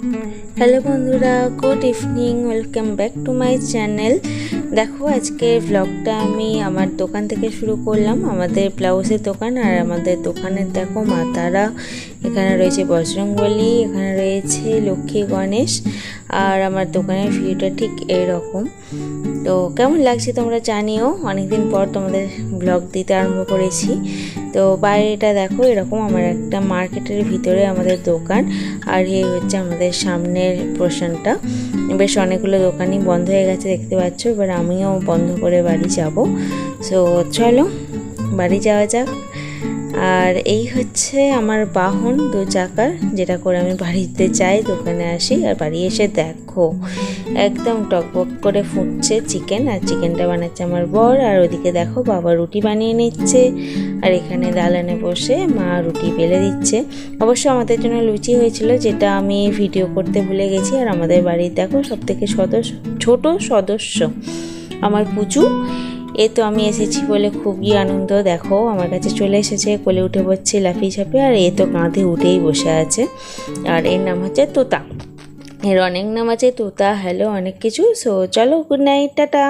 Hello बंधुरा good evening welcome back to my channel. देखो आज के ब्लगटा आमी आमार दोकान थेके शुरू करलाम। आमादेर ब्लाउजेर दोकान और आमादेर दोकाने देखो मा तारा, एखाने रयेछे बजरंगबली, एखाने रयेछे लक्ष्मी गणेश और आमार दोकानेर भिउटा ठीक एरकम। तो केमन लागछे तोमरा जानिओ, अनेक दिन पर तोमादेर ब्लग दिते आरम्भ करेछि। तो बाइरेटा देखो एरकम आमार एकटा मार्केटेर भितरे आमादेर दोकान और ये होच्छे आमादेर सामनेर पोर्शनटा। बेश अनेकगुलो दोकानই बंद হয়ে গেছে দেখতে পাচ্ছ। এবার আমিও বন্ধ করে বাড়ি যাব। সো চলো বাড়ি যাওয়া যাক। আর এই হচ্ছে আমার বাহন দু চাকার, যেটা করে আমি বাড়িতে যাই, দোকানে আসি আর বাড়ি এসে দেখো একদম টকবক করে ফুটছে চিকেন। আর চিকেনটা বানাচ্ছে আমার বর, আর ওদিকে দেখো বাবা রুটি বানিয়ে নিচ্ছে আর এখানে দালানে বসে মা রুটি বেলে দিচ্ছে। অবশ্য আমাদের জন্য লুচি হয়েছিল, যেটা আমি ভিডিও করতে ভুলে গেছি। আর আমাদের বাড়ির দেখো সবথেকে ছোট সদস্য আমার পুচু। এ তো আমি এসেছি বলে খুবই আনন্দ, দেখো আমার কাছে চলে এসেছে, কোলে উঠে পড়ছে লাফিয়ে ঝাঁপে। আর এ তো কাঁধে উঠেই বসে আছে। আর এর নাম হচ্ছে তোতা, এর অনেক নাম আছে, তোতা, হ্যালো, অনেক কিছু। সো চলো, গুড নাইট, টাটা।